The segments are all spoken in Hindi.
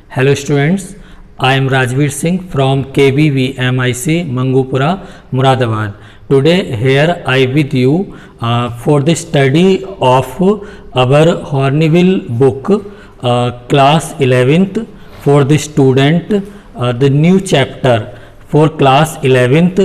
Hello students, I am Rajveer Singh from KBV MIC Mangupura, Muradabad. Today here I with you for the study of our Hornival book class 11th for the student, the new chapter for class 11th,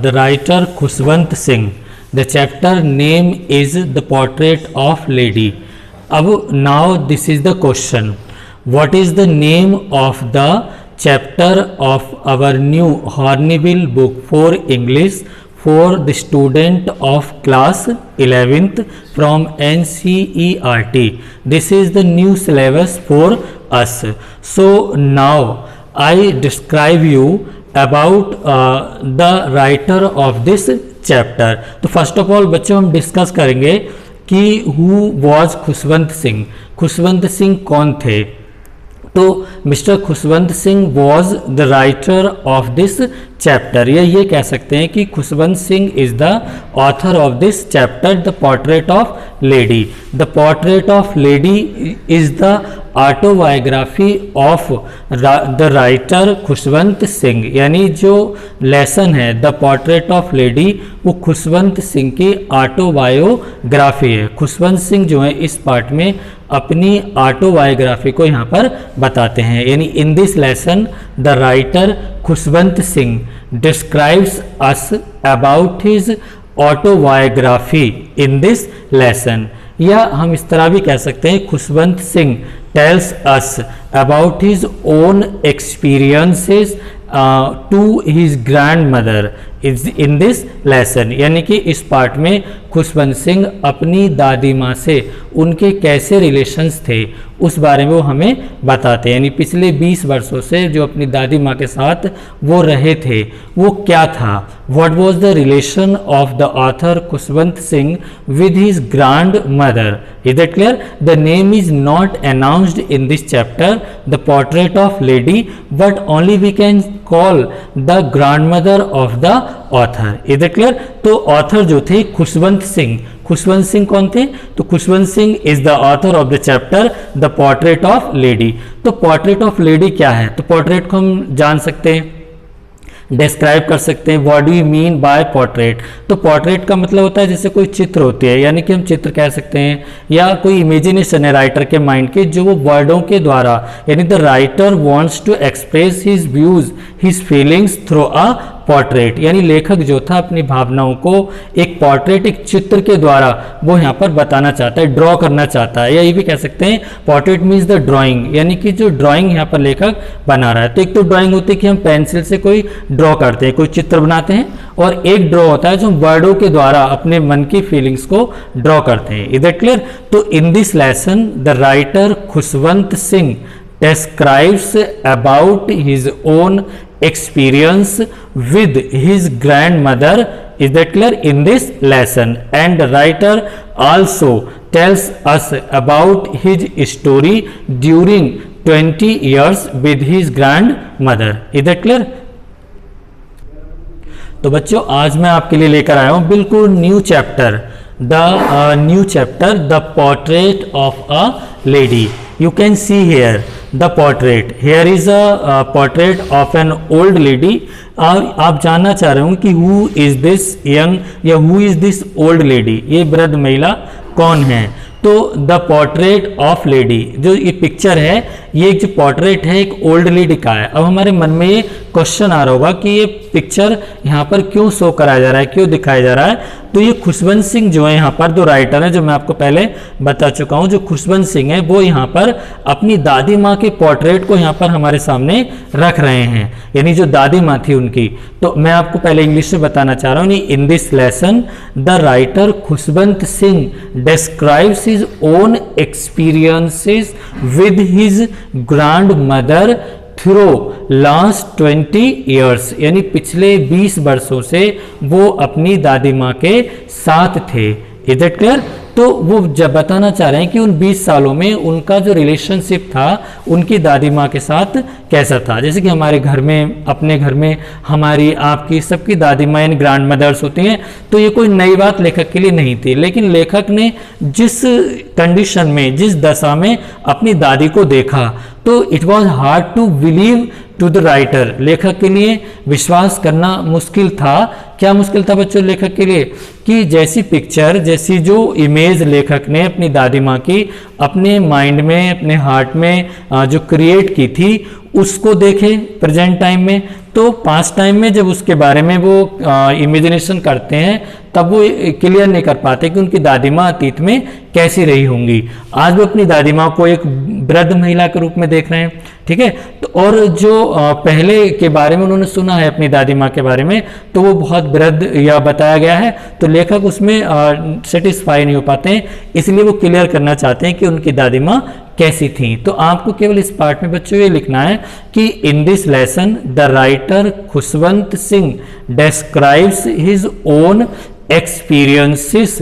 the writer Khushwant Singh. The chapter name is The Portrait of Lady. Now this is the question. What is the name of the chapter of our new Hornival book for English for the student of class 11th from NCERT? This is the new syllabus for us. So now I describe you about the writer of this chapter. तो फर्स्ट ऑफ ऑल बच्चों हम डिस्कस करेंगे कि हु वॉज खुशवंत सिंह. खुशवंत सिंह कौन थे? तो mister Khushwant Singh was the writer of this chapter, या ये कह सकते हैं कि Khushwant Singh is the author of this chapter the portrait of lady. The portrait of lady is the autobiography of the writer Khushwant Singh. यानी जो लेसन है द पोर्ट्रेट ऑफ लेडी वो खुशवंत सिंह की ऑटोबायोग्राफी है. खुशवंत सिंह जो है इस पार्ट में अपनी ऑटोबायोग्राफी को यहाँ पर बताते हैं. यानी इन this lesson the writer Khushwant Singh describes us about his autobiography in this lesson. या हम इस तरह भी कह सकते हैं Khushwant Singh tells us about his own experiences to his grandmother in this lesson. यानी कि इस पार्ट में खुशवंत सिंह अपनी दादी माँ से उनके कैसे रिलेशंस थे उस बारे में वो हमें बताते हैं. यानी पिछले 20 वर्षों से जो अपनी दादी माँ के साथ वो रहे थे वो क्या था. What was the relation of the author Khushwant Singh with his grand mother. Is that clear? The name is not announced in this chapter the portrait of lady but only we can call the grandmother of the author. Is that clear? तो ऑथर जो थे खुशवंत सिंह. खुशवंत सिंह कौन थे? तो Khushwant Singh is the author of the chapter the portrait of lady. तो पोर्ट्रेट ऑफ लेडी क्या है? तो पोर्ट्रेट को हम जान सकते हैं, डिस्क्राइब कर सकते हैं. What do you mean by portrait? तो पोर्ट्रेट का मतलब होता है जैसे कोई चित्र होती है, यानी कि हम चित्र कह सकते हैं, या कोई इमेजिनेशन है राइटर के माइंड के जो वो वर्डों के द्वारा, यानी the writer wants to express his views his feelings through a portrait. यानी लेखक जो था अपनी भावनाओं को एक पोर्ट्रेट, एक चित्र के द्वारा वो यहाँ पर बताना चाहता है, ड्रॉ करना चाहता है. या ये भी कह सकते हैं पोर्ट्रेट मीन्स द ड्राइंग, यानी कि जो ड्राइंग यहाँ पर लेखक बना रहा है. तो एक तो ड्राइंग होती है कि हम पेंसिल से कोई ड्रॉ करते हैं, कोई चित्र बनाते हैं, और एक ड्रॉ होता है जो वर्डों के द्वारा अपने मन की फीलिंग्स को ड्रॉ करते हैं. Is that clear? तो in this lesson the writer Khushwant Singh describes about his own experience with his grandmother. Is that clear? In this lesson, and the writer also tells us about his story during 20 years with his grandmother. Is that clear? तो बच्चों आज मैं आपके लिए लेकर आया हूं बिल्कुल new chapter, the new chapter the portrait of a lady. You can see here the portrait. Here is a portrait of an old lady. और आप जानना चाह रहे होंगे कि who is this young या who is this old lady, ये वृद्ध महिला कौन है. तो द पोर्ट्रेट ऑफ लेडी, जो ये पिक्चर है ये एक जो पोर्ट्रेट है एक ओल्ड लेडी का है. अब हमारे मन में ये क्वेश्चन आ रहा होगा कि ये पिक्चर यहाँ पर क्यों शो कराया जा रहा है, क्यों दिखाया जा रहा है. तो ये खुशवंत सिंह जो है यहाँ पर जो राइटर है, जो मैं आपको पहले बता चुका हूँ, जो खुशवंत सिंह है वो यहाँ पर अपनी दादी माँ के पोर्ट्रेट को यहाँ पर हमारे सामने रख रहे हैं, यानी जो दादी माँ थी उनकी. तो मैं आपको पहले इंग्लिश में बताना चाह रहा हूँ. इन this lesson the writer Khushwant Singh describes his own experiences with his grandmother through last 20 years. यानी पिछले 20 वर्षों से वो अपनी दादी माँ के साथ थे. Is that clear? तो वो जब बताना चाह रहे हैं कि उन 20 सालों में उनका जो रिलेशनशिप था उनकी दादी माँ के साथ कैसा था। जैसे कि हमारे घर में, अपने घर में हमारी, आपकी, सबकी दादी माँ यानी ग्रैंड मदर्स होती हैं, तो ये कोई नई बात लेखक के लिए नहीं थी। लेकिन लेखक ने जिस कंडीशन में, जिस दशा में अपनी दादी को देखा, तो it was hard to believe to the writer, लेखक के लिए विश्वास करना मुश्किल था। क्या मुश्किल था बच्चों लेखक के लिए? कि जैसी पिक्चर, जैसी जो इमेज लेखक ने अपनी दादी माँ की अपने माइंड में, अपने हार्ट में जो क्रिएट की थी, उसको देखे प्रेजेंट टाइम में, तो पास्ट टाइम में जब उसके बारे में वो इमेजिनेशन करते हैं तब वो क्लियर नहीं कर पाते कि उनकी दादी माँ अतीत में कैसी रही होंगी। आज वो अपनी दादी माँ को एक वृद्ध महिला के रूप में देख रहे हैं, ठीक है। तो और जो पहले के बारे में उन्होंने सुना है अपनी दादी माँ के बारे में, तो वो बहुत वृद्ध या बताया गया है, तो लेखक उसमें सेटिस्फाई नहीं हो पाते हैं, इसलिए वो क्लियर करना चाहते हैं कि उनकी दादी माँ कैसी थी। तो आपको केवल इस पार्ट में बच्चों ये लिखना है कि इन this lesson the writer Khushwant Singh describes his own experiences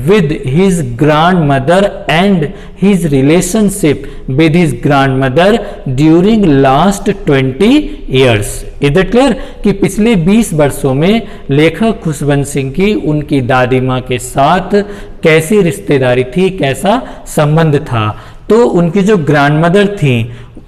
with his grandmother and his relationship with his grandmother during last 20 years. Is that clear? कि पिछले 20 वर्षों में लेखक खुशवंत सिंह की उनकी दादी माँ के साथ कैसी रिश्तेदारी थी, कैसा संबंध था। तो उनकी जो ग्रैंडमदर थी,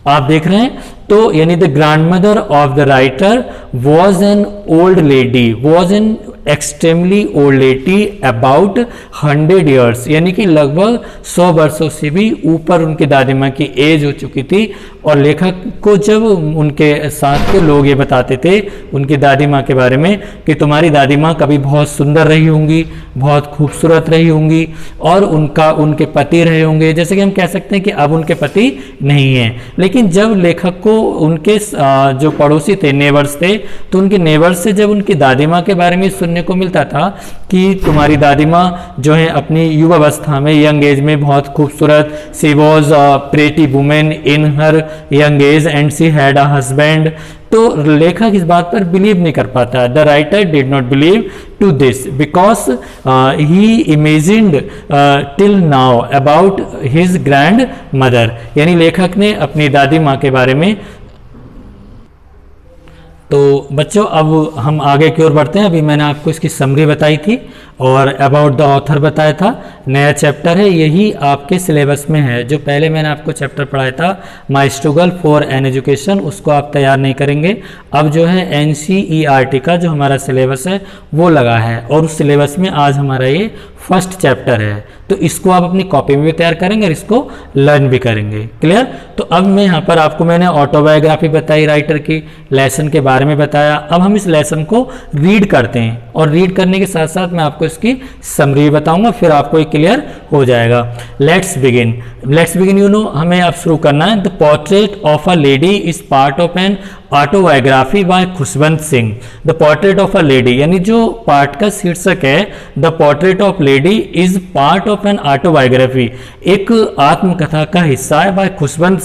आप देख रहे हैं, तो यानी the grandmother of the writer was an old lady, was an extremely old lady about 100 years, यानी कि लगभग 100 वर्षों से भी ऊपर उनकी दादी माँ की एज हो चुकी थी। और लेखक को जब उनके साथ के लोग ये बताते थे उनकी दादी माँ के बारे में कि तुम्हारी दादी माँ कभी बहुत सुंदर रही होंगी, बहुत खूबसूरत रही होंगी, और उनके पति रहे होंगे, जैसे कि हम कह सकते हैं कि अब उनके पति नहीं हैं। लेकिन जब लेखक को उनके जो पड़ोसी थे, नेबर्स थे, तो उनके नेबर्स से जब उनकी दादी माँ के बारे में सुनने को मिलता था कि तुम्हारी दादी माँ जो है अपनी युवावस्था में, यंग एज में बहुत खूबसूरत, she was pretty women in her young age and she had a husband, तो लेखक इस बात पर बिलीव नहीं कर पाता। The writer did not believe to this because he imagined till now about his grand mother, यानी लेखक ने अपनी दादी माँ के बारे में। तो बच्चों अब हम आगे की ओर बढ़ते हैं। अभी मैंने आपको इसकी समरी बताई थी और अबाउट द ऑथर बताया था। नया चैप्टर है, यही आपके सिलेबस में है। जो पहले मैंने आपको चैप्टर पढ़ाया था माई स्ट्रगल फॉर एन एजुकेशन, उसको आप तैयार नहीं करेंगे। अब जो है NCERT का जो हमारा सिलेबस है वो लगा है, और उस सिलेबस में आज हमारा ये फर्स्ट चैप्टर है, तो इसको आप अपनी कॉपी में भी तैयार करेंगे और इसको लर्न भी करेंगे। क्लियर? तो अब मैं यहाँ पर आपको मैंने ऑटोबायोग्राफी बताई राइटर की, लेसन के बारे में बताया। अब हम इस लेसन को रीड करते हैं, और रीड करने के साथ साथ मैं आपको इसकी समरी बताऊंगा, फिर आपको ये क्लियर हो जाएगा। लेट्स बिगिन यू नो, हमें अब शुरू करना है। The portrait of a lady is part of an autobiography by Khushwant Singh. The portrait of a lady, यानी जो पार्ट का शीर्षक है the portrait of lady is part of an autobiography, एक आत्मकथा का हिस्सा है बाय खुशवंत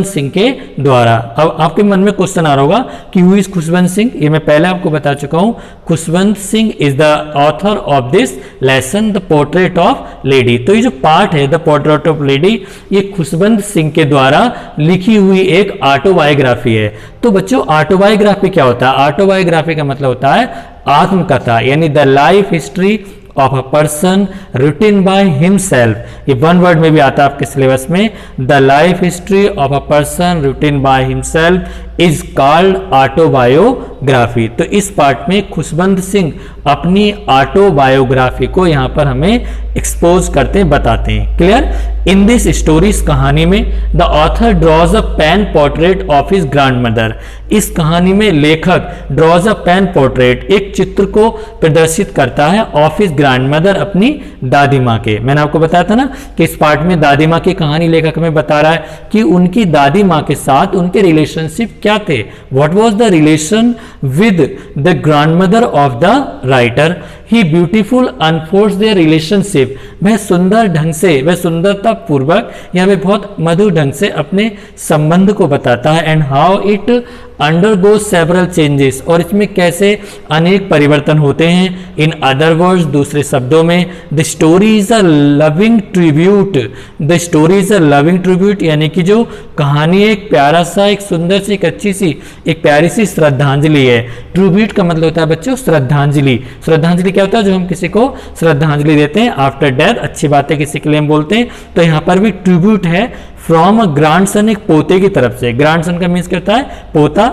सिंह के द्वारा। अब आपके मन में क्वेश्चन आ रहा होगा कि हु इज खुशवंत सिंह, ये मैं पहले आपको बता चुका हूं। Khushwant Singh is the author of this lesson the portrait of lady. तो ये जो पार्ट है द पोर्ट्रेट ऑफ लेडी, ये खुशवंत सिंह के द्वारा लिखी हुई एक ऑटोबायोग्राफी है। तो बच्चों ऑटोबायोग्राफी क्या होता है? ऑटोबायोग्राफी का मतलब होता है आत्मकथा, यानी the life history of a person written by himself. ये वन वर्ड में भी आता है आपके सिलेबस में। The life history of a person written by himself is called autobiography. तो इस पार्ट में खुशवंत सिंह अपनी ऑटोबायोग्राफी को यहाँ पर हमें एक्सपोज करते हैं, बताते हैं। क्लियर? इन दिस स्टोरी, इस कहानी में the author draws a pen portrait of his grandmother. इस कहानी में लेखक ड्रॉज अ पेन पोर्ट्रेट, एक चित्र को प्रदर्शित करता है ऑफ हिज ग्रैंडमदर, अपनी दादी माँ के। मैंने आपको बताया था ना कि इस पार्ट में दादी माँ की कहानी लेखक हमें बता रहा है कि उनकी दादी माँ के साथ उनके रिलेशनशिप क्या थे, what was the relation with the grandmother of the writer. He beautiful unfolds their relationship, वह सुंदर ढंग से, वह सुंदरता पूर्वक या वह बहुत मधुर ढंग से अपने संबंध को बताता है। And how it undergo several changes, और इसमें कैसे अनेक परिवर्तन होते हैं। इन अदर वर्ड्स, दूसरे शब्दों में, the story is a loving tribute, the story is a loving tribute, यानी कि जो कहानी है एक प्यारा सा, एक सुंदर सी, एक अच्छी सी, एक प्यारी सी श्रद्धांजलि है। ट्रिब्यूट का मतलब होता है बच्चों श्रद्धांजलि। श्रद्धांजलि क्या होता है? जो हम किसी को श्रद्धांजलि देते हैं आफ्टर डेथ, अच्छी बातें किसी के लिए हम बोलते हैं, तो यहाँ पर भी ट्रिब्यूट है फ्रॉम अ ग्रैंडसन, एक पोते की तरफ से। ग्रैंडसन का मीन्स क्या होता है? पोता।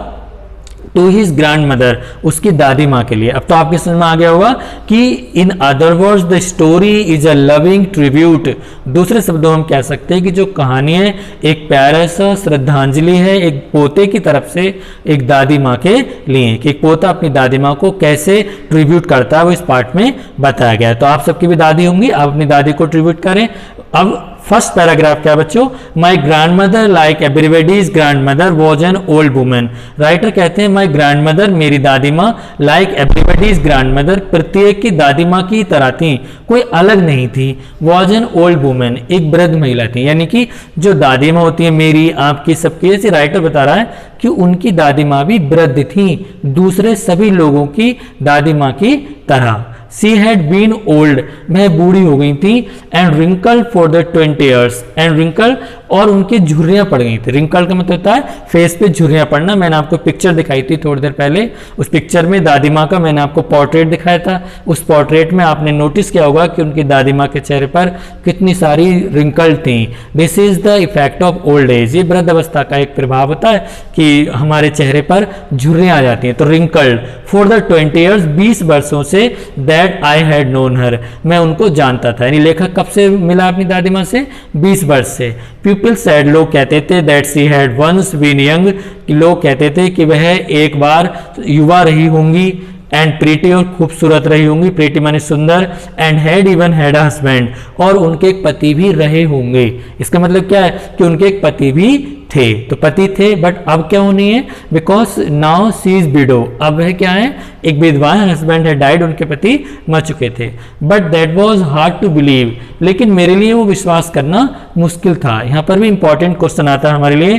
टू हिज ग्रैंड मदर, उसकी दादी माँ के लिए। अब तो आपके समझ में आ गया होगा कि in other words the story is a loving tribute. दूसरे शब्दों में हम कह सकते हैं कि जो कहानी है एक प्यारा सा श्रद्धांजलि है एक पोते की तरफ से एक दादी माँ के लिए, कि एक पोता अपनी दादी माँ को कैसे ट्रिब्यूट करता है वो इस पार्ट में बताया गया है। तो आप सबकी भी दादी होंगी, आप अपनी दादी को ट्रिब्यूट करें। अब फर्स्ट पैराग्राफ क्या बच्चों? My grand mother like everybody's grand mother was an old women. Writer कहते हैं माई ग्रैंड मदर, मेरी दादी माँ, लाइक एवरीबॉडीज ग्रैंड मदर, प्रत्येक की दादी माँ की तरह थी, कोई अलग नहीं थी। वॉज एन ओल्ड वुमेन, एक वृद्ध महिला थी, यानी कि जो दादी माँ होती है मेरी, आपकी, सबकी, ऐसे राइटर बता रहा है कि उनकी दादी माँ भी वृद्ध थी, दूसरे सभी लोगों की दादी माँ की तरह। She had been old, वह बूढ़ी हो गई थी। And wrinkled for the 20 years, and wrinkled, और उनकी झुर्रियां पड़ गई थी। wrinkle का मतलब होता है फेस पे झुर्रियां पड़ना। मैंने आपको पिक्चर दिखाई थी थोड़ी देर पहले, उस पिक्चर में दादी माँ का मैंने आपको पोर्ट्रेट दिखाया था। उस पोर्ट्रेट में आपने नोटिस किया होगा कि उनकी दादी माँ के चेहरे पर कितनी सारी wrinkle थी। This is the effect of old age, ये वृद्ध अवस्था का एक प्रभाव होता है कि हमारे चेहरे पर झुर्रियां आ जाती हैं। तो wrinkled for the 20 years, 20 वर्षों से, दैट आई हैड नोन हर, मैं उनको जानता था। यानी लेखक कब से मिला अपनी दादी माँ से? 20 वर्ष से। पीपल सेड, लोग कहते थे, that she had once been young, लोग कहते थे कि वह एक बार युवा रही होंगी। एंड प्रीटी, और खूबसूरत रही होंगी, प्रीटी माने सुंदर। And had even had a husband, और उनके एक पति भी रहे होंगे। इसका मतलब क्या है कि उनके एक पति भी थे। तो पति थे, बट अब क्या होनी है? Because now see is widow, अब वह क्या है? एक विधवा है। हस्बैंड है डाइड, उनके पति मर चुके थे। But that was hard to believe, लेकिन मेरे लिए वो विश्वास करना मुश्किल था। यहाँ पर भी इंपॉर्टेंट क्वेश्चन आता है हमारे लिए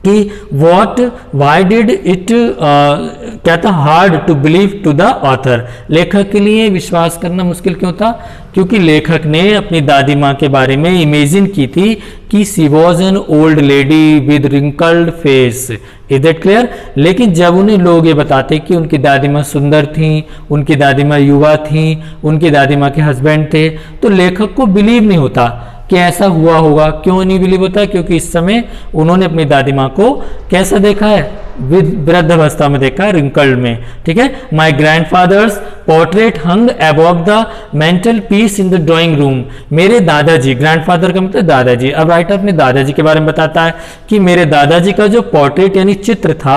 कि वॉट वाई डिड इट क्या था? Hard to believe to the author, लेखक के लिए विश्वास करना मुश्किल क्यों था? क्योंकि लेखक ने अपनी दादी माँ के बारे में इमेजिन की थी कि she was an old lady with wrinkled face. Is that clear? लेकिन जब उन्हें लोग ये बताते कि उनकी दादी माँ सुंदर थी, उनकी दादी माँ युवा थी, उनकी दादी माँ के हस्बैंड थे, तो लेखक को बिलीव नहीं होता कि ऐसा हुआ होगा। क्यों नहीं बिलीव होता? क्योंकि इस समय उन्होंने अपनी दादी माँ को कैसा देखा है? वृद्ध अवस्था में देखा है, रिंकल्ड में। ठीक है। My grandfather's portrait hung above the mantel piece in the drawing room, मेरे दादाजी, ग्रैंडफादर का मतलब दादाजी। अब राइटर अपने दादाजी के बारे में बताता है कि मेरे दादाजी का जो पोर्ट्रेट यानी चित्र था,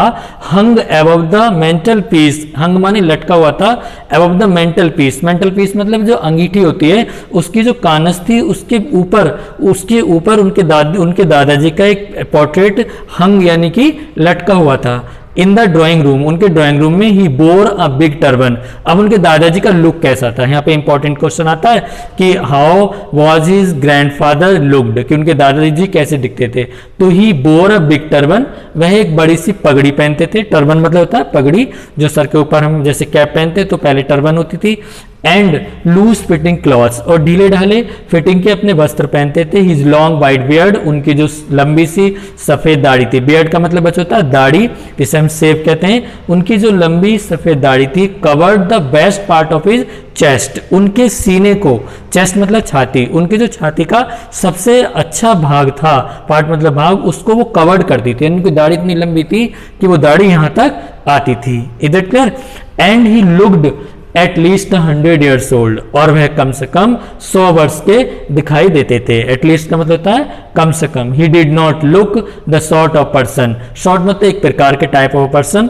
हंग अबव द मेंटल पीस, हंग माने लटका हुआ था, above the mantel piece, mental peace मतलब जो अंगीठी होती है उसकी जो कानस थी उसके ऊपर उनके दादाजी का एक पोर्ट्रेट हंग यानी कि लटका हुआ था। इन द ड्राइंग रूम, उनके ड्राइंग रूम में ही बोर अ बिग टर्बन। अब उनके दादाजी का लुक कैसा था? यहाँ पे इंपॉर्टेंट क्वेश्चन आता है कि how was his grandfather looked, कि उनके दादाजी कैसे दिखते थे? तो ही बोर अ बिग टर्बन, वह एक बड़ी सी पगड़ी पहनते थे। टर्बन मतलब होता है पगड़ी, जो सर के ऊपर हम जैसे कैप पहनते तो पहले टर्बन होती थी। एंड लूज फिटिंग क्लॉथ्स, और ढीले ढाले फिटिंग के अपने वस्त्र पहनते थे। हिज लॉन्ग वाइट बियर्ड, उनकी जो लंबी सी सफेद दाढ़ी थी, बियर्ड का मतलब बच्चा होता है दाढ़ी, जिसे हम सेव कहते हैं, उनकी जो लंबी सफेद दाढ़ी थी, covered the best part of his chest, उनके सीने को, चेस्ट मतलब छाती, उनकी जो छाती का सबसे अच्छा भाग था, पार्ट मतलब भाग, उसको वो कवर्ड करती थी। उनकी दाढ़ी इतनी लंबी थी कि वो दाढ़ी यहां तक आती थी। Is it clear? And he looked at least 100 years old, और वह कम से कम 100 वर्ष के दिखाई देते थे। एटलीस्ट का मतलब होता है कम से कम। He did not look the sort of person, sort मतलब एक प्रकार के टाइप ऑफ पर्सन,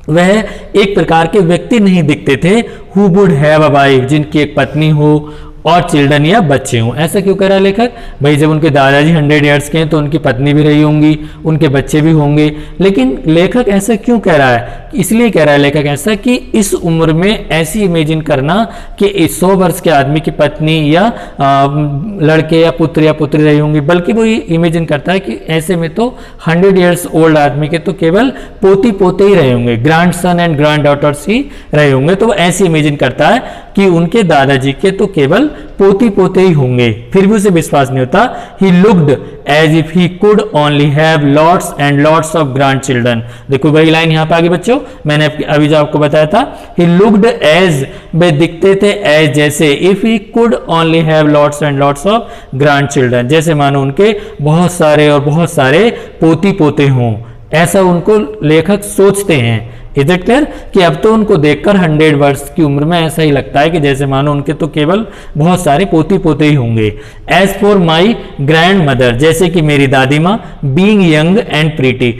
वह एक प्रकार के व्यक्ति नहीं दिखते थे। Who would have a wife, जिनकी एक पत्नी हो, और चिल्ड्रन या बच्चे हों। ऐसा क्यों कह रहा है लेखक? भाई जब उनके दादाजी 100 ईयर्स के हैं तो उनकी पत्नी भी रही होंगी, उनके बच्चे भी होंगे। लेकिन लेखक ऐसा क्यों कह रहा है? इसलिए कह रहा है लेखक ऐसा कि इस उम्र में ऐसी इमेजिन करना कि 100 वर्ष के आदमी की पत्नी या लड़के या पुत्री रही होंगी, बल्कि वो इमेजिन करता है कि ऐसे में तो 100 ईयर्स ओल्ड आदमी के तो केवल पोती पोते ही रहे होंगे, grand son and grand daughters ही रहे होंगे। तो वो ऐसी इमेजिन करता है कि उनके दादाजी के तो केवल पोती पोते ही होंगे। फिर भी उसे विश्वास नहीं होता। He looked as if he could only have lots and lots of grandchildren. देखो वही लाइन यहाँ पे आगे बच्चों, मैंने अभी जो आपको बताया था, ही लुक्ड एज, वे दिखते थे एज जैसे, if he could only have lots and lots of grand children, जैसे मानो उनके बहुत सारे और बहुत सारे पोती पोते हों। ऐसा उनको लेखक सोचते हैं। Is it clear? कि अब तो उनको देखकर 100 वर्ष की उम्र में ऐसा ही लगता है कि जैसे मानो उनके तो केवल बहुत सारे पोती पोते ही होंगे। As for my grandmother, जैसे कि मेरी दादी माँ, बींग यंग एंड प्रीटी,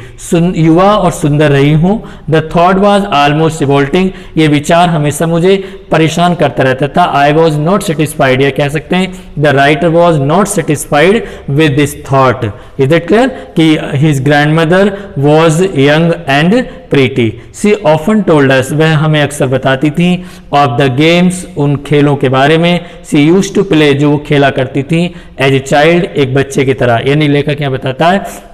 युवा और सुंदर रही हूँ। The thought was almost revolting, ये विचार हमेशा मुझे परेशान करता रहता था। आई वॉज नॉट सेटिस्फाइड, या कह सकते हैं the writer was not satisfied with this thought. Is it clear? कि his grand mother was young and pretty. She often told us, वह हमें अक्सर बताती थी, ऑफ द गेम्स, उन खेलों के बारे में। सी यूज्ड टू प्ले, जो वो खेला करती थी, एज ए चाइल्ड, एक बच्चे की तरह। यानी लेखक यहाँ बताता है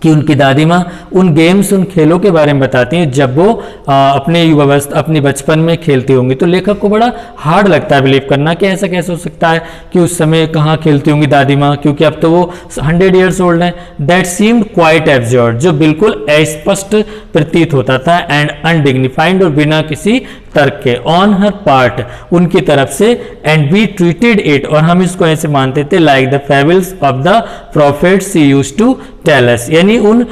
कि उनकी दादी माँ उन गेम्स, उन खेलों के बारे में बताती हैं जब वो अपने युवावस्था, अपने बचपन में खेलती होंगी। तो लेखक को बड़ा हार्ड लगता है बिलीव करना कि ऐसा कैसे हो सकता है कि उस समय कहाँ खेलती होंगी दादी माँ, क्योंकि अब तो वो 100 ईयर्स ओल्ड हैं। दैट सीम्ड क्वाइट एब्सर्ड, जो बिल्कुल अस्पष्ट प्रतीत होता था, एंड अनडिग्निफाइड, और बिना किसी तर्क के, ऑन हर पार्ट, उनकी तरफ से, एंड वी ट्रीटेड इट, और हम इसको ऐसे मानते थे, like the fables of the prophets he used to tell us, यानी उन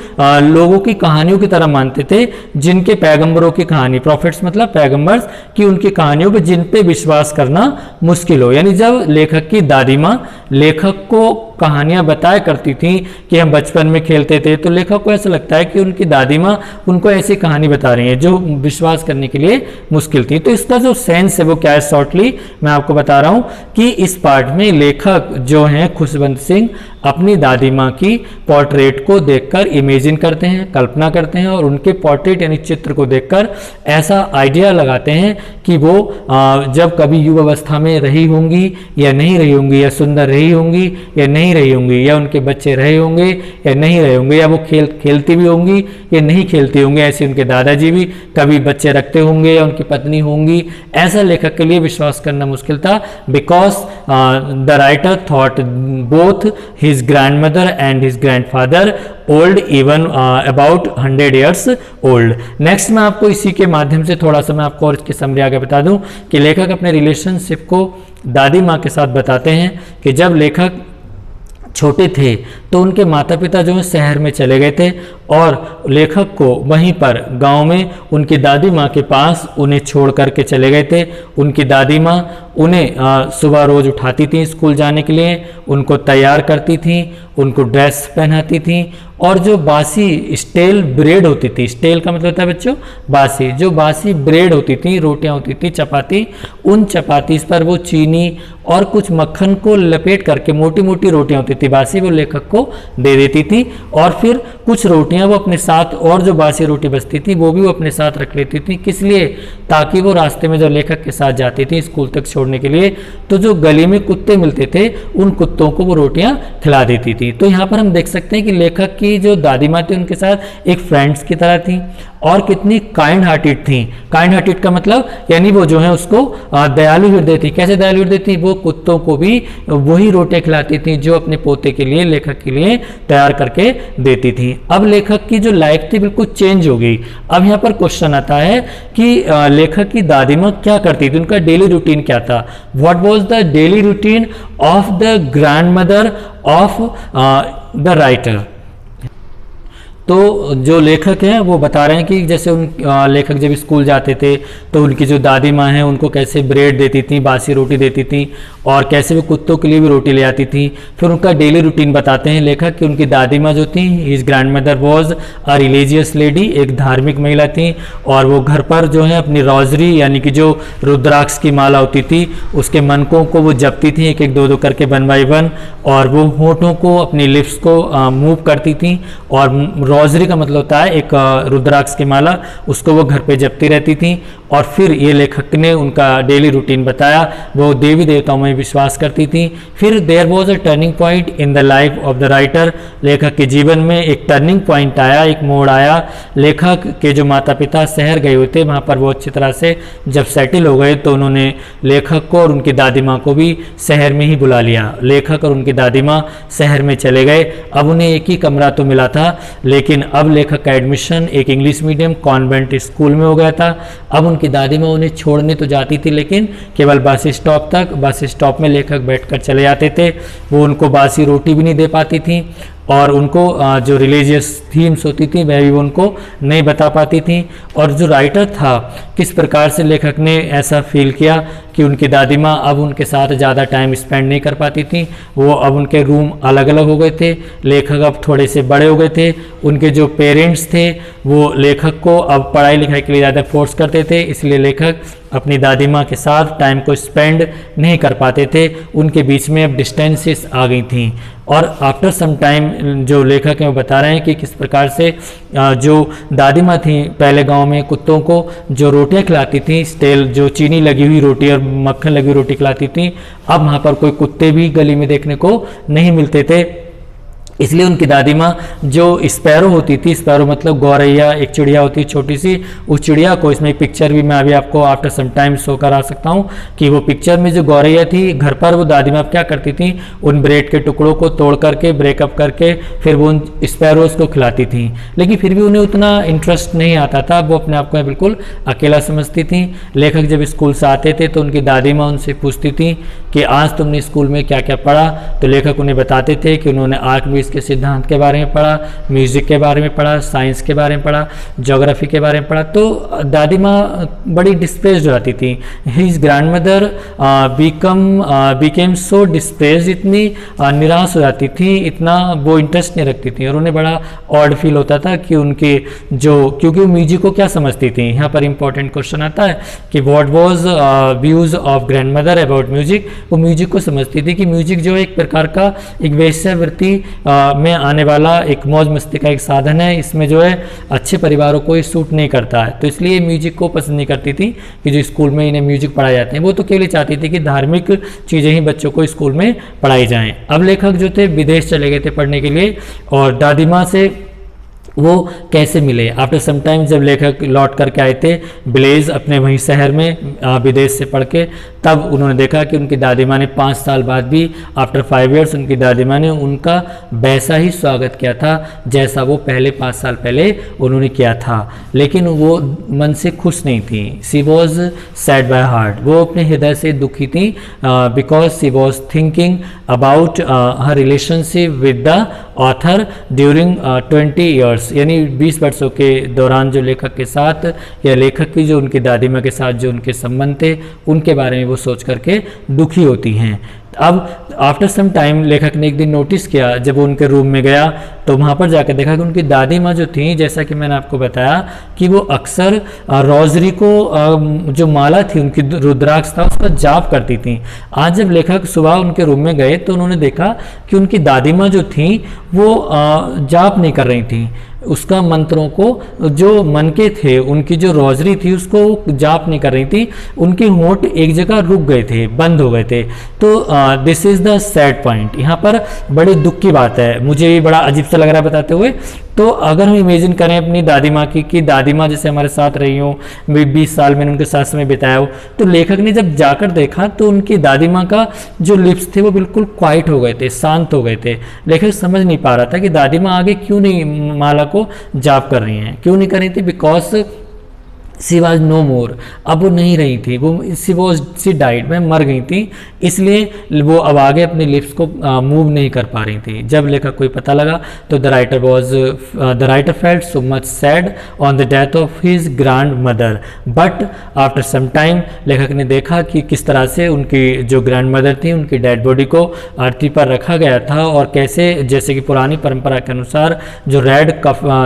लोगों की कहानियों की तरह मानते थे जिनके पैगंबरों की कहानी, प्रॉफिट्स मतलब पैगंबर्स की, उनकी कहानियों पे जिन पे विश्वास करना मुश्किल हो। यानी जब लेखक की दादी माँ लेखक को कहानियां बताया करती थी कि हम बचपन में खेलते थे, तो लेखक को ऐसा लगता है कि उनकी दादी माँ उनको ऐसी कहानी बता रही है जो विश्वास करने के लिए मुश्किल थी। तो इसका जो सेंस है वो क्या है, शॉर्टली मैं आपको बता रहा हूँ कि इस पार्ट में लेखक जो हैं खुशवंत सिंह अपनी दादी माँ की पोर्ट्रेट को देखकर इमेजिन करते हैं, कल्पना करते हैं, और उनके पोर्ट्रेट यानी चित्र को देखकर ऐसा आइडिया लगाते हैं कि वो जब कभी युवावस्था में रही होंगी या नहीं रही होंगी, या सुंदर रही होंगी या नहीं रही होंगी, या उनके बच्चे रहे होंगे या नहीं रहे होंगे, या वो खेलती भी होंगी या नहीं खेलती होंगी, ऐसे उनके दादाजी भी कभी बच्चे रखते होंगे या उनकी पत्नी होंगी। ऐसा लेखक के लिए विश्वास करना मुश्किल था, because the writer thought both his grand mother and his grand father old, even about 100 years old. Next मैं आपको इसी के माध्यम से थोड़ा सा मैं आपको और इसकी समरी आगे बता दूं कि लेखक अपने रिलेशनशिप को दादी माँ के साथ बताते हैं कि जब लेखक छोटे थे तो उनके माता पिता जो है शहर में चले गए थे, और लेखक को वहीं पर गांव में उनकी दादी माँ के पास उन्हें छोड़ करके चले गए थे। उनकी दादी माँ उन्हें सुबह रोज़ उठाती थी स्कूल जाने के लिए, उनको तैयार करती थी, उनको ड्रेस पहनाती थी, और जो बासी स्टेल ब्रेड होती थी, स्टेल का मतलब होता है बच्चों बासी, जो बासी ब्रेड होती थी, रोटियां होती थी, चपाती, उन चपाती पर वो चीनी और कुछ मक्खन को लपेट करके मोटी मोटी रोटियां होती थी बासी, वो लेखक को दे देती थी, और फिर कुछ रोटियां वो अपने साथ, और जो बासी रोटी बचती थी वो भी वो अपने साथ रख लेती थी। किस लिए? ताकि वो रास्ते में जब लेखक के साथ जाती थी स्कूल तक छोड़ने के लिए, तो जो गली में कुत्ते मिलते थे उन कुत्तों को वो रोटियां खिला देती थी। तो यहाँ पर हम देख सकते हैं कि लेखक की जो दादी माँ थी उनके साथ एक फ्रेंड्स की तरह थी, और कितनी काइंड हार्टेड थी। काइंड हार्टेड का मतलब यानी वो जो है उसको दयालु हृदय थी। कैसे दयालु हृदय थी? वो कुत्तों को भी वही रोटियां खिलाती थी जो अपने पोते के लिए, लेखक के लिए तैयार करके देती थी। अब लेखक की जो लाइफ थी बिल्कुल चेंज हो गई। अब यहाँ पर क्वेश्चन आता है कि लेखक की दादी माँ क्या करती थी, उनका डेली रूटीन क्या था? What was the daily routine of the grandmother of the writer? तो जो लेखक हैं वो बता रहे हैं कि जैसे उन लेखक जब स्कूल जाते थे तो उनकी जो दादी माँ हैं उनको कैसे ब्रेड देती थी, बासी रोटी देती थी, और कैसे वो कुत्तों के लिए भी रोटी ले आती थी। फिर उनका डेली रूटीन बताते हैं लेखक कि उनकी दादी माँ जो थी, his grand mother was a religious lady, एक धार्मिक महिला थी, और वो घर पर जो है अपनी रोजरी यानी कि जो रुद्राक्ष की माला होती थी उसके मनकों को वो जपती थी, एक एक दो दो करके 1 बाय 1, और वो होठों को अपनी लिप्स को मूव करती थी, और रोजरी का मतलब होता है एक रुद्राक्ष की माला, उसको वो घर पे जपती रहती थी। और फिर ये लेखक ने उनका डेली रूटीन बताया, वो देवी देवताओं में विश्वास करती थी। फिर there was a turning point in the life of the writer, लेखक के जीवन में एक टर्निंग पॉइंट आया, एक मोड़ आया। लेखक के जो माता पिता शहर गए हुए थे, वहाँ पर वो अच्छी तरह से जब सेटल हो गए तो उन्होंने लेखक को और उनकी दादी माँ को भी शहर में ही बुला लिया। लेखक और उनकी दादी माँ शहर में चले गए। अब उन्हें एक ही कमरा तो मिला था, लेकिन अब लेखक का एडमिशन एक इंग्लिश मीडियम कॉन्वेंट स्कूल में हो गया था। अब उनकी दादी माँ उन्हें छोड़ने तो जाती थी, लेकिन केवल बस स्टॉप तक। बस स्टॉप में लेखक बैठकर चले जाते थे। वो उनको बासी रोटी भी नहीं दे पाती थी, और उनको जो रिलीजियस थीम्स होती थी वह भी उनको नहीं बता पाती थी। और जो राइटर था, किस प्रकार से लेखक ने ऐसा फील किया कि उनकी दादी माँ अब उनके साथ ज़्यादा टाइम स्पेंड नहीं कर पाती थी, वो अब उनके रूम अलग अलग हो गए थे, लेखक अब थोड़े से बड़े हो गए थे। उनके जो पेरेंट्स थे वो लेखक को अब पढ़ाई लिखाई के लिए ज़्यादा फोर्स करते थे, इसलिए लेखक अपनी दादी माँ के साथ टाइम को स्पेंड नहीं कर पाते थे। उनके बीच में अब डिस्टेंसेस आ गई थी। और आफ्टर सम टाइम जो लेखक हैं वो बता रहे हैं कि किस प्रकार से जो दादी माँ थी पहले गांव में कुत्तों को जो रोटियां खिलाती थी, स्टेल जो चीनी लगी हुई रोटी और मक्खन लगी हुई रोटी खिलाती थी, अब वहाँ पर कोई कुत्ते भी गली में देखने को नहीं मिलते थे। इसलिए उनकी दादी माँ जो स्पैरो होती थी, स्पैरो मतलब गौरैया, एक चिड़िया होती है छोटी सी, उस चिड़िया को, इसमें एक पिक्चर भी मैं अभी आपको आफ्टर सम टाइम शो करा सकता हूँ कि वो पिक्चर में जो गौरैया थी, घर पर वो दादी माँ क्या करती थी, उन ब्रेड के टुकड़ों को तोड़ करके ब्रेकअप करके फिर वो उन स्पैरोज को खिलाती थी। लेकिन फिर भी उन्हें उतना इंटरेस्ट नहीं आता था, वो अपने आप को बिल्कुल अकेला समझती थी। लेखक जब स्कूल से आते थे तो उनकी दादी माँ उनसे पूछती थी कि आज तुमने स्कूल में क्या क्या पढ़ा, तो लेखक उन्हें बताते थे कि उन्होंने आर्कमिस्ट के सिद्धांत के बारे में पढ़ा, म्यूजिक के बारे में पढ़ा, साइंस के बारे में पढ़ा, ज्योग्राफी के बारे में पढ़ा। तो दादी माँ बड़ी डिस्प्रेस्ड हो जाती थी। His grand mother became so depressed, इतनी निराश हो जाती थी, इतना वो इंटरेस्ट नहीं रखती थी, और उन्हें बड़ा ऑड फील होता था कि उनके जो, क्योंकि वो म्यूजिक को क्या समझती थी। यहाँ पर इंपॉर्टेंट क्वेश्चन आता है कि what was views of grand mother about music. वो म्यूजिक को समझती थी कि म्यूजिक जो एक प्रकार का एक वेश्यावृत्ति में आने वाला एक मौज मस्ती का एक साधन है, इसमें जो है अच्छे परिवारों को ये सूट नहीं करता है। तो इसलिए म्यूजिक को पसंद नहीं करती थी कि जो स्कूल में इन्हें म्यूजिक पढ़ाए जाते हैं। वो तो केवल चाहती थी कि धार्मिक चीज़ें ही बच्चों को स्कूल में पढ़ाई जाएं। अब लेखक जो थे विदेश चले गए थे पढ़ने के लिए, और दादी माँ से वो कैसे मिले। आफ्टर सम टाइम जब लेखक लौट करके आए थे ब्लेज अपने वहीं शहर में विदेश से पढ़ के, तब उन्होंने देखा कि उनकी दादी माँ ने 5 साल बाद भी आफ्टर 5 ईयर्स उनकी दादी माँ ने उनका वैसा ही स्वागत किया था जैसा वो पहले 5 साल पहले उन्होंने किया था। लेकिन वो मन से खुश नहीं थी। She was sad by heart, वो अपने हृदय से दुखी थी, because she was thinking about her relationship with the author during 20 years, यानी 20 वर्षों के दौरान जो लेखक के साथ या लेखक की जो उनकी दादी माँ के साथ जो उनके संबंध थे उनके बारे में वो सोच करके दुखी होती हैं। अब आफ्टर सम टाइम लेखक ने एक दिन नोटिस किया, जब वो उनके रूम में गया तो वहाँ पर जाकर देखा कि उनकी दादी माँ जो थी, जैसा कि मैंने आपको बताया कि वो अक्सर रोजरी को जो माला थी उनकी रुद्राक्ष था उसका जाप करती थी। आज जब लेखक सुबह उनके रूम में गए तो उन्होंने देखा कि उनकी दादी माँ जो थी वो जाप नहीं कर रही थी, उसका मंत्रों को जो मन के थे, उनकी जो रोजरी थी उसको जाप नहीं कर रही थी, उनके होंठ एक जगह रुक गए थे, बंद हो गए थे। तो this is the sad point. यहाँ पर बड़े दुख की बात है, मुझे भी बड़ा अजीब सा लग रहा है बताते हुए। तो अगर हम इमेजिन करें अपनी दादी माँ की कि दादी माँ जैसे हमारे साथ रही हो, 20 साल मैंने उनके साथ समय बिताया हो, तो लेखक ने जब जाकर देखा तो उनकी दादी माँ का जो लिप्स थे वो बिल्कुल क्वाइट हो गए थे, शांत हो गए थे। लेखक समझ नहीं पा रहा था कि दादी माँ आगे क्यों नहीं माला को जाप कर रही हैं, क्यों नहीं कर रही थी। बिकॉज सी वॉज नो मोर, अब वो नहीं रही थी, वो सी डाइड में मर गई थी, इसलिए वो अब आगे अपने लिप्स को मूव नहीं कर पा रही थी। जब लेखक को पता लगा तो the writer felt so much sad on the death of his grand mother, but after some time लेखक ने देखा कि किस तरह से उनकी जो ग्रैंड मदर थी उनकी डेड बॉडी को अर्थी पर रखा गया था, और कैसे जैसे कि पुरानी परंपरा के अनुसार जो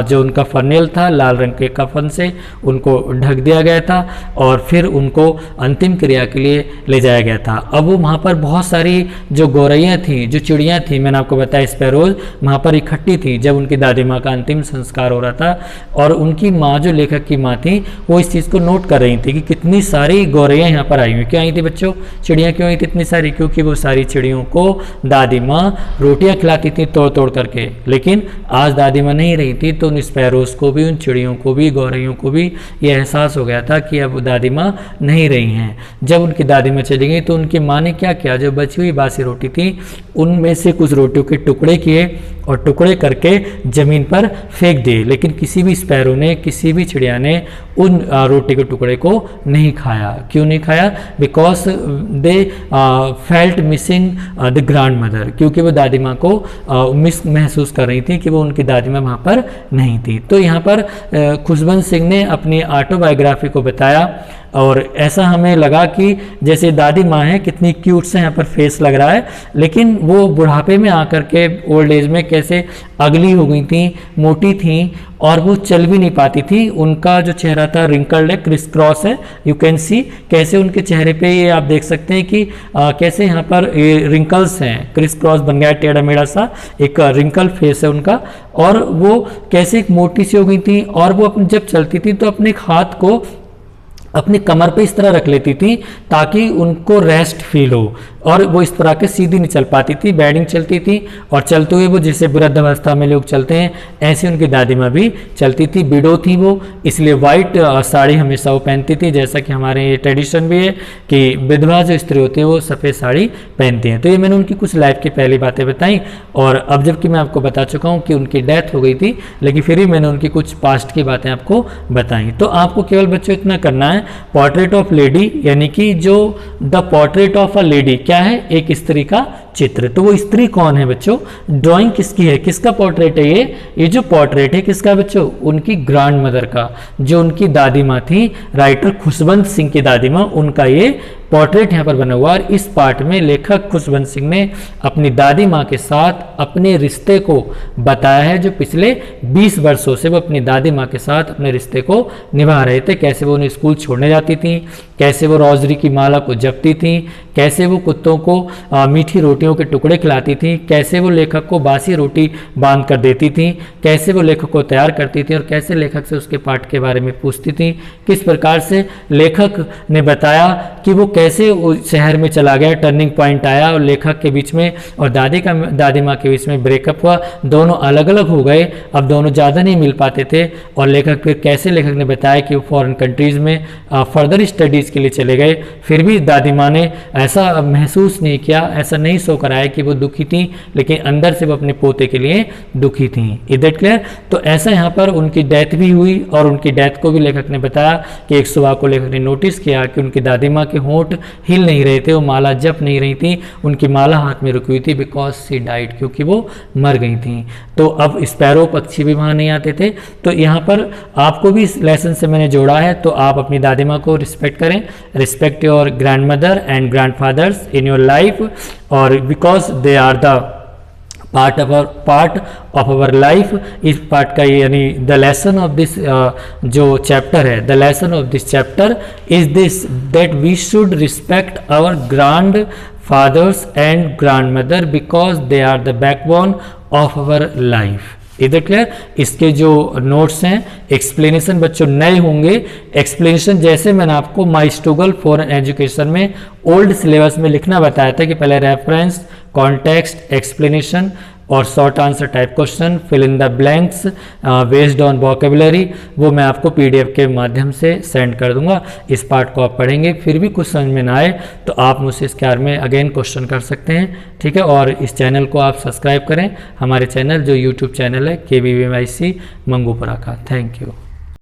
जो उनका फर्नेल था लाल रंग के कफन से उनको ढक दिया गया था, और फिर उनको अंतिम क्रिया के लिए ले जाया गया था। अब वो वहाँ पर बहुत सारी जो गौरैया थी, जो चिड़ियाँ थी, मैंने आपको बताया स्पैरोज, वहाँ पर इकट्ठी थी जब उनकी दादी माँ का अंतिम संस्कार हो रहा था, और उनकी माँ जो लेखक की माँ थी वो इस चीज़ को नोट कर रही थी कि कितनी सारी गौरैया यहाँ पर आई हुई। क्यों आई थी बच्चों, चिड़ियाँ क्यों आई थी इतनी सारी? क्योंकि वो सारी चिड़ियों को दादी माँ रोटियाँ खिलाती थी तोड़ तोड़ करके, लेकिन आज दादी माँ नहीं रही थी, तो उन स्पैरोज को भी, उन चिड़ियों को भी, गौरैयों को भी ये एहसास हो गया था कि अब दादी माँ नहीं रही हैं। जब उनकी दादी माँ चली गई तो उनकी माँ ने क्या किया, जो बची हुई बासी रोटी थी उनमें से कुछ रोटियों के टुकड़े किए और टुकड़े करके ज़मीन पर फेंक दिए, लेकिन किसी भी स्पैरो ने, किसी भी चिड़िया ने उन रोटी के टुकड़े को नहीं खाया। क्यों नहीं खाया? Because they felt missing the grand mother, क्योंकि वो दादी माँ को मिस महसूस कर रही थी कि वो उनकी दादी माँ वहाँ पर नहीं थी। तो यहाँ पर खुशवंत सिंह ने अपनी ऑटोबायोग्राफी को बताया, और ऐसा हमें लगा कि जैसे दादी माँ है, कितनी क्यूट से यहाँ पर फेस लग रहा है, लेकिन वो बुढ़ापे में आकर के ओल्ड एज में कैसे अगली हो गई थी, मोटी थी, और वो चल भी नहीं पाती थी। उनका जो चेहरा था रिंकल्ड है, क्रिस क्रॉस है, यू कैन सी कैसे उनके चेहरे पे ये आप देख सकते हैं कि कैसे यहाँ पर रिंकल्स हैं, क्रिस क्रॉस बन गया, टेढ़ा मेढ़ा सा एक रिंकल फेस है उनका, और वो कैसे एक मोटी सी हो गई थी, और वो जब चलती थी तो अपने हाथ को अपनी कमर पे इस तरह रख लेती थी ताकि उनको रेस्ट फील हो, और वो इस तरह के सीधी नहीं चल पाती थी, बैडिंग चलती थी, और चलते हुए वो जैसे वृद्ध अवस्था में लोग चलते हैं ऐसे उनकी दादी माँ भी चलती थी। विडो थी वो, इसलिए वाइट साड़ी हमेशा वो पहनती थी, जैसा कि हमारे ये ट्रेडिशन भी है कि विधवा जो स्त्री होती है वो सफ़ेद साड़ी पहनती हैं। तो ये मैंने उनकी कुछ लाइफ की पहली बातें बताई, और अब जबकि मैं आपको बता चुका हूँ कि उनकी डेथ हो गई थी, लेकिन फिर भी मैंने उनकी कुछ पास्ट की बातें आपको बताई। तो आपको केवल बच्चों इतना करना है, पोर्ट्रेट ऑफ लेडी, यानी कि जो the portrait of a lady क्या है, एक स्त्री का चित्र। तो वो स्त्री कौन है बच्चों, ड्राइंग किसकी है, किसका पोर्ट्रेट है ये जो पोर्ट्रेट है किसका बच्चों, उनकी ग्रैंड मदर का, जो उनकी दादी माँ थी, राइटर खुशवंत सिंह की दादी माँ, उनका ये पोर्ट्रेट यहाँ पर बना हुआ। और इस पार्ट में लेखक खुशवंत सिंह ने अपनी दादी माँ के साथ अपने रिश्ते को बताया है, जो पिछले 20 वर्षों से वो अपनी दादी माँ के साथ अपने रिश्ते को निभा रहे थे। कैसे वो उन्हें स्कूल छोड़ने जाती थी, कैसे वो रोजरी की माला को जपती थी, कैसे वो कुत्तों को मीठी रोटियों के टुकड़े खिलाती थी, कैसे वो लेखक को बासी रोटी बांध कर देती थी, कैसे वो लेखक को तैयार करती थी, और कैसे लेखक से उसके पाठ के बारे में पूछती थी। किस प्रकार से लेखक ने बताया कि वो कैसे शहर में चला गया, टर्निंग पॉइंट आया, और लेखक के बीच में और दादी माँ के बीच में ब्रेकअप हुआ, दोनों अलग अलग हो गए, अब दोनों ज़्यादा नहीं मिल पाते थे। और लेखक फिर कैसे लेखक ने बताया कि वो फॉरेन कंट्रीज़ में फर्दर स्टडीज़ के लिए चले गए, फिर भी दादी माँ ने ऐसा महसूस नहीं किया, ऐसा नहीं सो कराया कि वो दुखी थी, लेकिन अंदर से वो अपने पोते के लिए दुखी थी। Is that clear? तो ऐसा यहाँ पर उनकी डेथ भी हुई, और उनकी डेथ को भी लेखक ने बताया कि एक सुबह को लेखक ने नोटिस किया कि उनकी दादी माँ के होंठ हिल नहीं रहे थे, वो माला जप नहीं रही थी, उनकी माला हाथ में रुकी हुई थी, बिकॉज सी डाइड, क्योंकि वो मर गई थी। तो अब स्पैरो पक्षी भी वहाँ नहीं आते थे। तो यहाँ पर आपको भी इस लेसन से मैंने जोड़ा है, तो आप अपनी दादी माँ को रिस्पेक्ट करें, respect your grand mother and grand fathers in your life, और because they are the part of our life. इस पार्ट का यानी द लेसन ऑफ दिस जो चैप्टर है, the lesson of this chapter is this, that we should respect our grand fathers and grand mother because they are the backbone of our life. इधर क्लियर? इसके जो नोट्स हैं, एक्सप्लेनेशन बच्चों नए होंगे, एक्सप्लेनेशन जैसे मैंने आपको माई स्ट्रगल फॉर एजुकेशन में ओल्ड सिलेबस में लिखना बताया था कि पहले रेफरेंस, कॉन्टेक्स्ट, एक्सप्लेनेशन और short answer type question, fill in the blanks based on vocabulary, वो मैं आपको पीडीएफ के माध्यम से सेंड कर दूंगा। इस पार्ट को आप पढ़ेंगे, फिर भी कुछ समझ में ना आए तो आप मुझसे इसके बारे में अगेन क्वेश्चन कर सकते हैं, ठीक है। और इस चैनल को आप सब्सक्राइब करें, हमारे चैनल जो यूट्यूब चैनल है KVVMIC मंगूपुरा का। Thank you.